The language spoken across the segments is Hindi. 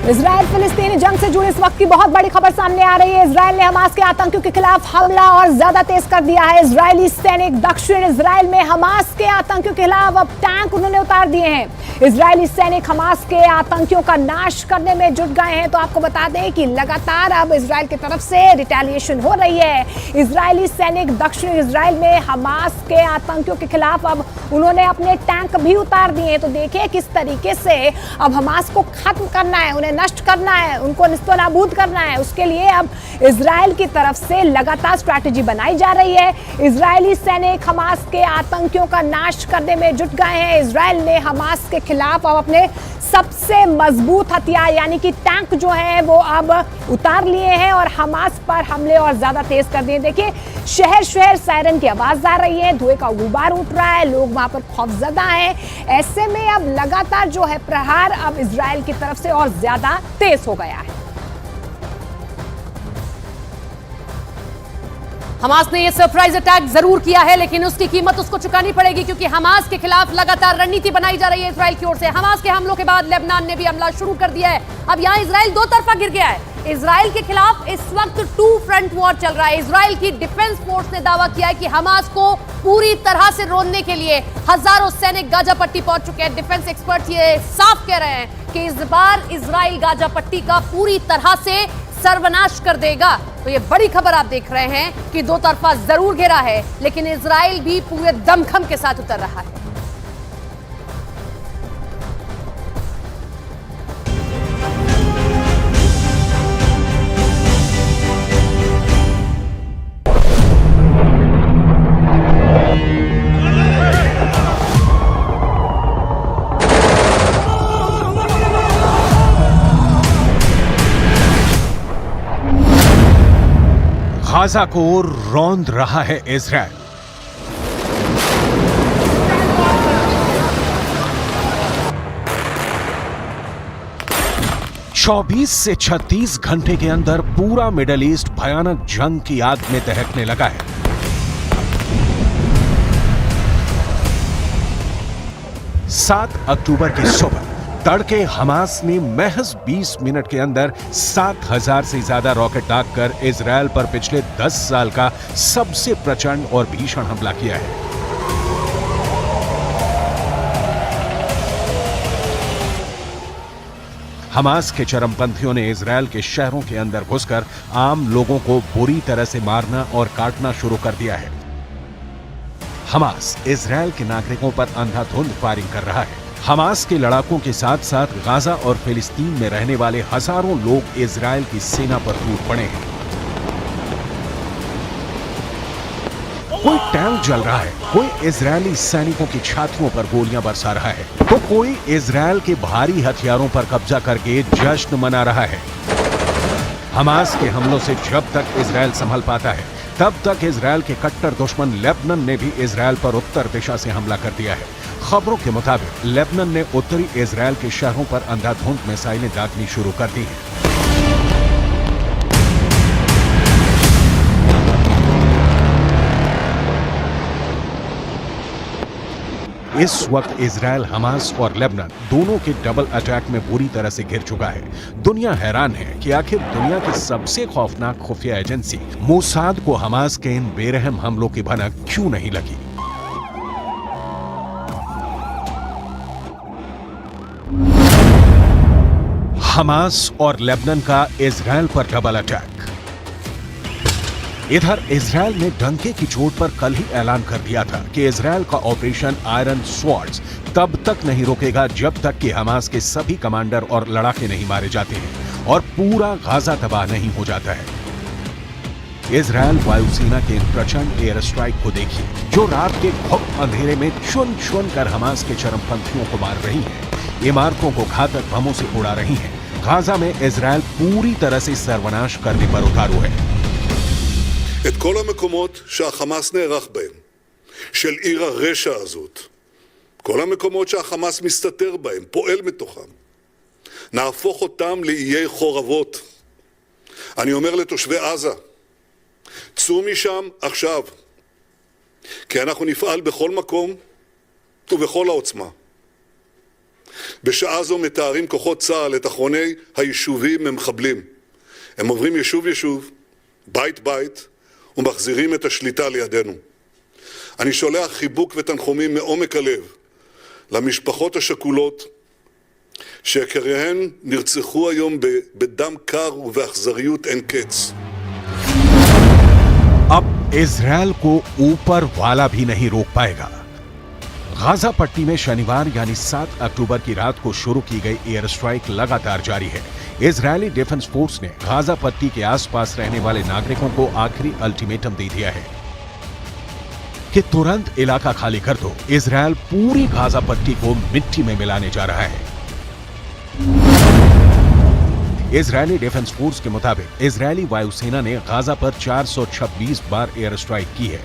इजराइल फिलिस्तीनी जंग से जुड़ी इस वक्त की बहुत बड़ी खबर सामने आ रही है। इजराइल ने हमास के आतंकियों के खिलाफ हमला और ज्यादा तेज कर दिया है। इजरायली सैनिक दक्षिण इजराइल में हमास के आतंकियों के खिलाफ अब टैंक उन्होंने उतार दिए हैं। इजरायली सैनिक हमास के आतंकियों का नाश करने में जुट गए हैं। तो आपको बता दें कि लगातार अब इजराइल की तरफ से रिटेलिएशन हो रही है। इजरायली सैनिक दक्षिण इजराइल में हमास के आतंकियों के खिलाफ अब उन्होंने अपने टैंक भी उतार दिए हैं। तो देखिए किस तरीके से अब हमास को खत्म करना है, उन्हें नष्ट करना है, उनको निस्तनाबूद करना है। उसके लिए अब इजराइल की तरफ से लगातार स्ट्रैटेजी बनाई जा रही है। इजरायली सैनिक हमास के आतंकियों का नाश करने में जुट गए हैं। इजराइल ने हमास के खिलाफ अब अपने सबसे मजबूत हथियार यानी कि टैंक जो है वो अब उतार लिए हैं और हमास पर हमले और ज्यादा तेज कर दिए। देखिए शहर शहर सायरन की आवाज आ रही है, धुएं का गुबार उठ रहा है, लोग वहां पर खौफजदा हैं। ऐसे में अब लगातार जो है प्रहार अब इजराइल की तरफ से और ज्यादा तेज हो गया है। हमास ने यह सरप्राइज अटैक जरूर किया है, लेकिन उसकी कीमत उसको चुकानी पड़ेगी, क्योंकि हमास के खिलाफ लगातार रणनीति बनाई जा रही है इजराइल की ओर से। हमास के हमलों के बाद लेबनान ने भी हमला शुरू कर दिया है। अब यहां इजराइल दो तरफा गिर गया है। इजराइल के खिलाफ इस वक्त 2 फ्रंट वॉर चल रहा है। इजराइल की डिफेंस फोर्स ने दावा किया है कि हमास को पूरी तरह से रोकने के लिए हजारों सैनिक गाजा पट्टी पहुंच चुके हैं। डिफेंस एक्सपर्ट ये साफ कह रहे हैं कि इस बार इजराइल गाजा पट्टी का पूरी तरह से सर्वनाश कर देगा। तो ये बड़ी खबर आप देख रहे हैं कि दो तरफा जरूर घेरा है, लेकिन इजराइल भी पूरे दमखम के साथ उतर रहा है। गाजा को रौंद रहा है इजराइल। चौबीस से 36 घंटे के अंदर पूरा मिडिल ईस्ट भयानक जंग की आग में दहकने लगा है। सात अक्टूबर की सुबह तड़के हमास ने महज 20 मिनट के अंदर 7,000 से ज्यादा रॉकेट दागकर इजराइल पर पिछले 10 साल का सबसे प्रचंड और भीषण हमला किया है। हमास के चरमपंथियों ने इजराइल के शहरों के अंदर घुसकर आम लोगों को बुरी तरह से मारना और काटना शुरू कर दिया है। हमास इजराइल के नागरिकों पर अंधाधुंध फायरिंग कर रहा है। हमास के लड़ाकों के साथ साथ गाजा और फिलिस्तीन में रहने वाले हजारों लोग इजराइल की सेना पर टूट पड़े हैं। कोई टैंक जल रहा है, कोई इजरायली सैनिकों की छातियों पर गोलियां बरसा रहा है, तो कोई इजराइल के भारी हथियारों पर कब्जा करके जश्न मना रहा है। हमास के हमलों से जब तक इजराइल संभल पाता है, तब तक इजराइल के कट्टर दुश्मन लेबनान ने भी इजराइल पर उत्तर दिशा से हमला कर दिया है। खबरों के मुताबिक लेबनान ने उत्तरी इजराइल के शहरों पर अंधाधुंध मिसाइलें दागनी शुरू कर दी हैं। इस वक्त इजराइल हमास और लेबनान दोनों के डबल अटैक में बुरी तरह से घिर चुका है। दुनिया हैरान है कि आखिर दुनिया की सबसे खौफनाक खुफिया एजेंसी मोसाद को हमास के इन बेरहम हमलों की भनक क्यों नहीं लगी। हमास और लेबनान का इजराइल पर डबल अटैक। इधर इजराइल ने डंके की चोट पर कल ही ऐलान कर दिया था कि इजराइल का ऑपरेशन आयरन स्वॉर्ड्स तब तक नहीं रुकेगा जब तक कि हमास के सभी कमांडर और लड़ाके नहीं मारे जाते हैं और पूरा गाजा तबाह नहीं हो जाता है। इजराइल वायुसेना के इन प्रचंड एयर स्ट्राइक को देखिए, जो रात के घुप अंधेरे में चुन चुन कर हमास के चरमपंथियों को मार रही है, इमारतों को घातक बमों से उड़ा रही है। गाजा में इजराइल पूरी तरह से सर्वनाश करने पर उतारू है। את כל המקומות שהחמאס נערך בהם, של עיר הרשע הזאת, כל המקומות שהחמאס מסתתר בהם, פועל מתוכם, נהפוך אותם לאיי חורבות. אני אומר לתושבי עזה, צאו משם עכשיו, כי אנחנו נפעל בכל מקום ובכל העוצמה. בשעה זו מתארים כוחות צה"ל את אחרוני היישובים ממחבלים. הם עוברים יישוב-יישוב, בית-בית, ומחזירים את השליטה לידינו. אני שולח חיבוק ותנחומים מעומק הלב למשפחות השכולות שיקיריהן נרצחו היום בדם קר ובאכזריות אין קץ. अब इजरायल को ऊपर वाला भी नहीं रोक पाएगा। गाजा पट्टी में शनिवार यानी 7 अक्टूबर की रात को शुरू की गई एयर स्ट्राइक लगातार जारी है। इजरायली डिफेंस फोर्स ने गाजा पट्टी के आसपास रहने वाले नागरिकों को आखिरी अल्टीमेटम दे दिया है कि तुरंत इलाका खाली कर दो। इजरायल पूरी गाजा पट्टी को मिट्टी में मिलाने जा रहा है। इजरायली डिफेंस फोर्स के मुताबिक इजरायली वायुसेना ने गाजा पर 426 बार एयर स्ट्राइक की है,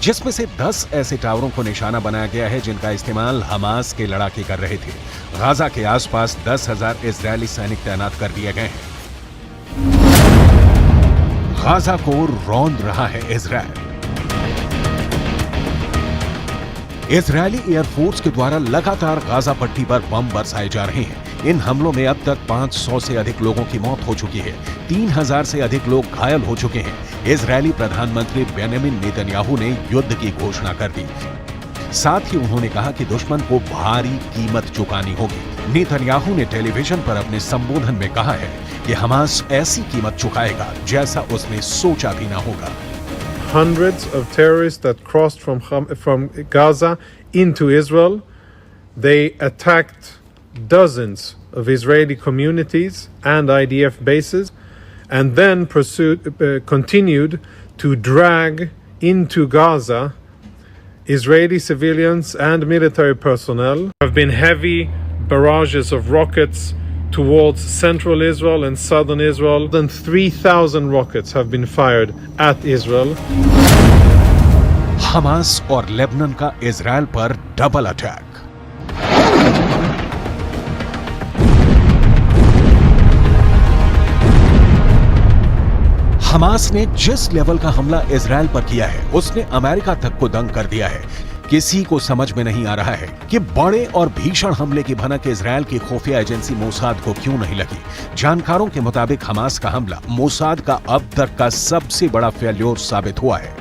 जिसमें से 10 ऐसे टावरों को निशाना बनाया गया है जिनका इस्तेमाल हमास के लड़ाके कर रहे थे। गाजा के आसपास 10,000 इजरायली सैनिक तैनात कर दिए गए हैं। गाजा को रौंद रहा है इजरायल। इजरायली एयरफोर्स के द्वारा लगातार गाजा पट्टी पर बम बरसाए जा रहे हैं। इन हमलों में अब तक 500 से अधिक लोगों की मौत हो चुकी है। 3,000 से अधिक लोग घायल हो चुके हैं। इजरायली प्रधानमंत्री बेंजामिन नेतन्याहू ने युद्ध की घोषणा कर दी। साथ ही उन्होंने कहा कि दुश्मन को भारी कीमत चुकानी होगी। नेतन्याहू ने टेलीविजन पर अपने संबोधन में कहा है कि हमास ऐसी कीमत चुकाएगा जैसा उसने सोचा भी ना होगा। Hundreds of terrorists that crossed from Gaza into Israel. They attacked dozens of Israeli communities and IDF bases, and then continued to drag into Gaza Israeli civilians and military personnel. There have been heavy barrages of rockets towards central Israel and southern Israel. More than 3,000 rockets have been fired at Israel. Hamas और लेबनान का इजरायल पर डबल अटैक। हमास ने जिस लेवल का हमला इजरायल पर किया है उसने अमेरिका तक को दंग कर दिया है। किसी को समझ में नहीं आ रहा है कि बड़े और भीषण हमले की भनक इजरायल की खुफिया एजेंसी मोसाद को क्यों नहीं लगी। जानकारों के मुताबिक हमास का हमला मोसाद का अब तक का सबसे बड़ा फेल्योर साबित हुआ है।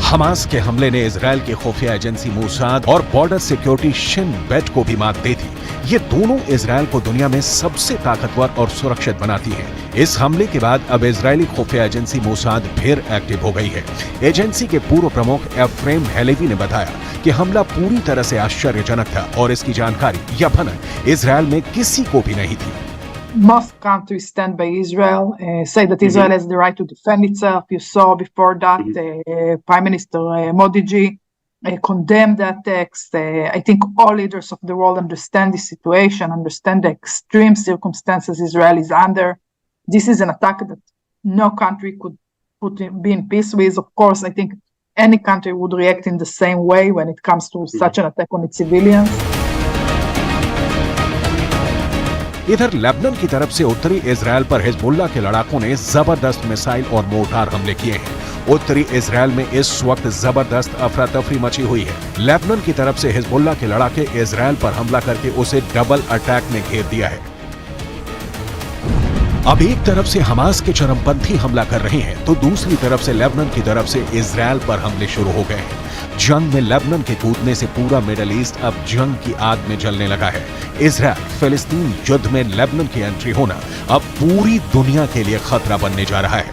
हमास के हमले ने इजरायल की खुफिया एजेंसी मोसाद और बॉर्डर सिक्योरिटी शिन बेट को भी मात दे दी। ये दोनों इजरायल को दुनिया में सबसे ताकतवर और सुरक्षित बनाती हैं। इस हमले के बाद अब इजरायली खुफिया एजेंसी मोसाद फिर एक्टिव हो गई है। एजेंसी के पूर्व प्रमुख एफ्रेम हेलेवी ने बताया कि हमला पूरी तरह से आश्चर्यजनक था और इसकी जानकारी या भनक इजरायल में किसी को भी नहीं थी। Most countries stand by Israel, say that Israel has the right to defend itself. You saw before that Prime Minister Modi ji condemned the attacks. I think all leaders of the world understand the situation, understand the extreme circumstances Israel is under. This is an attack that no country could be in peace with. Of course, I think any country would react in the same way when it comes to such an attack on its civilians. इधर लेबनान की तरफ से उत्तरी इजरायल पर हिजबुल्लाह के लड़ाकों ने जबरदस्त मिसाइल और मोर्टार हमले किए हैं। उत्तरी इजरायल में इस वक्त जबरदस्त अफरा तफरी मची हुई है। लेबनान की तरफ से हिजबुल्लाह के लड़ाके इजरायल पर हमला करके उसे डबल अटैक में घेर दिया है। अब एक तरफ से हमास के चरमपंथी हमला कर रहे हैं तो दूसरी तरफ से लेबनान की तरफ से इजरायल पर हमले शुरू हो गए हैं। जंग में लेबनान के कूदने से पूरा मिडल ईस्ट अब जंग की आग में जलने लगा है। इजरायल फिलिस्तीन युद्ध में लेबनान की एंट्री होना अब पूरी दुनिया के लिए खतरा बनने जा रहा है।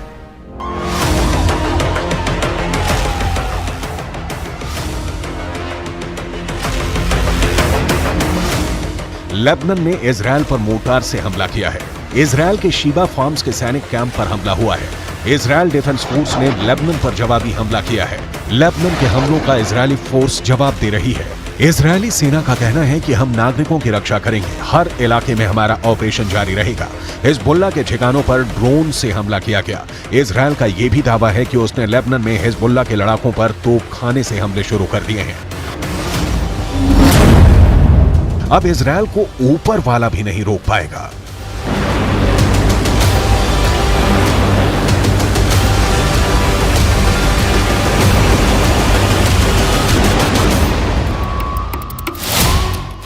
लेबनान ने इजरायल पर मोर्टार से हमला किया है। इजरायल के शीबा फार्म्स के सैनिक कैंप पर हमला हुआ है। इजरायल डिफेंस फोर्स ने लेबनान पर जवाबी हमला किया है। लेबनान के हमलों का इजरायली फोर्स जवाब दे रही है। इजरायली सेना का कहना है कि हम नागरिकों की रक्षा करेंगे, हर इलाके में हमारा ऑपरेशन जारी रहेगा। हिजबुल्लाह के ठिकानों पर ड्रोन से हमला किया गया। इजरायल का यह भी दावा है कि उसने लेबनान में हिजबुल्लाह के लड़ाकों पर तोपखाने से हमले शुरू कर दिए हैं। अब इजरायल को ऊपर वाला भी नहीं रोक पाएगा।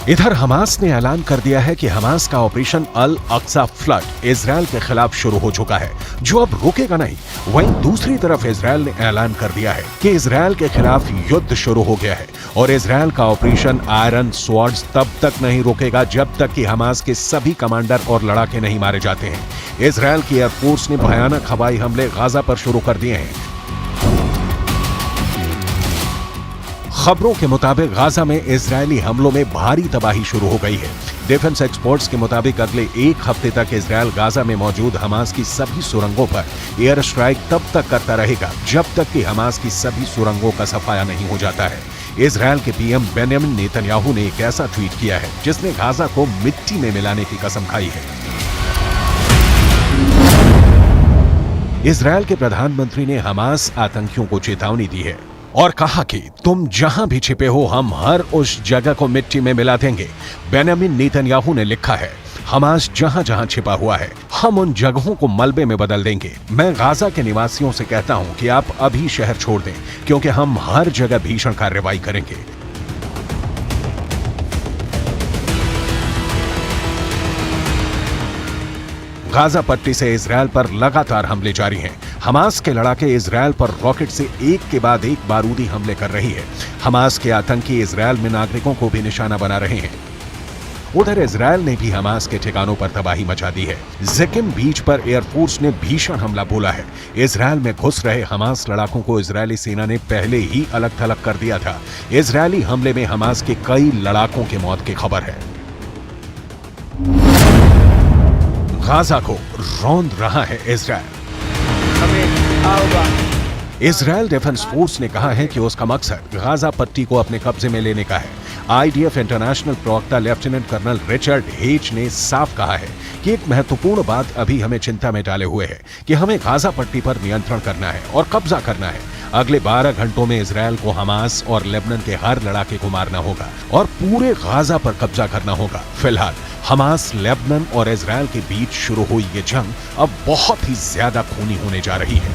इधर हमास ने ऐलान कर दिया है कि हमास का ऑपरेशन अल अक्सा फ्लड इजरायल के खिलाफ शुरू हो चुका है, जो अब रुकेगा नहीं। वहीं दूसरी तरफ इजरायल ने ऐलान कर दिया है कि इजरायल के खिलाफ युद्ध शुरू हो गया है और इजरायल का ऑपरेशन आयरन स्वॉर्ड्स तब तक नहीं रुकेगा जब तक कि हमास के सभी कमांडर और लड़ाके नहीं मारे जाते हैं। इजरायल की एयरफोर्स ने भयानक हवाई हमले गाजा पर शुरू कर दिए हैं। खबरों के मुताबिक गाजा में इजरायली हमलों में भारी तबाही शुरू हो गई है। डिफेंस एक्सपर्ट्स के मुताबिक अगले एक हफ्ते तक इजरायल गाजा में मौजूद हमास की सभी सुरंगों पर एयर स्ट्राइक तब तक करता रहेगा जब तक कि हमास की सभी सुरंगों का सफाया नहीं हो जाता है। इजरायल के पीएम बेंजामिन नेतन्याहू ने एक ऐसा ट्वीट किया है जिसने गाजा को मिट्टी में मिलाने की कसम खाई है। इजरायल के प्रधानमंत्री ने हमास आतंकियों को चेतावनी दी है और कहा कि तुम जहां भी छिपे हो हम हर उस जगह को मिट्टी में मिला देंगे। बेंजामिन नेतन्याहू ने लिखा है, हमास जहां जहां छिपा हुआ है हम उन जगहों को मलबे में बदल देंगे। मैं गाजा के निवासियों से कहता हूं कि आप अभी शहर छोड़ दें क्योंकि हम हर जगह भीषण कार्रवाई करेंगे। गाजा पट्टी से इजरायल पर लगातार हमले जारी हैं। हमास के लड़ाके इजरायल पर रॉकेट से एक के बाद एक बारूदी हमले कर रही है। हमास के आतंकी इजरायल में नागरिकों को भी निशाना बना रहे हैं। उधर इजरायल ने भी हमास के ठिकानों पर तबाही मचा दी है। ज़िकिम बीच पर एयरफोर्स ने भीषण हमला बोला है। इजरायल में घुस रहे हमास लड़ाकों को इजरायली सेना ने पहले ही अलग थलग कर दिया था। इजरायली हमले में हमास के कई लड़ाकों की मौत की खबर है। गाजा को रौंद रहा है इजरायल। इजरायल डिफेंस फोर्स ने कहा है कि उसका मकसद गाजा पट्टी को अपने कब्जे में लेने का है। आईडीएफ इंटरनेशनल प्रवक्ता लेफ्टिनेंट कर्नल रिचर्ड हेच ने साफ कहा है कि एक महत्वपूर्ण बात अभी हमें चिंता में डाले हुए है कि हमें गाजा पट्टी पर नियंत्रण करना है और कब्जा करना है। अगले 12 घंटों में इजरायल को हमास और लेबनान के हर लड़ाके को मारना होगा और पूरे गाजा पर कब्जा करना होगा। फिलहाल हमास, लेबनान और इजरायल के बीच शुरू हुई ये जंग अब बहुत ही ज्यादा खूनी होने जा रही है।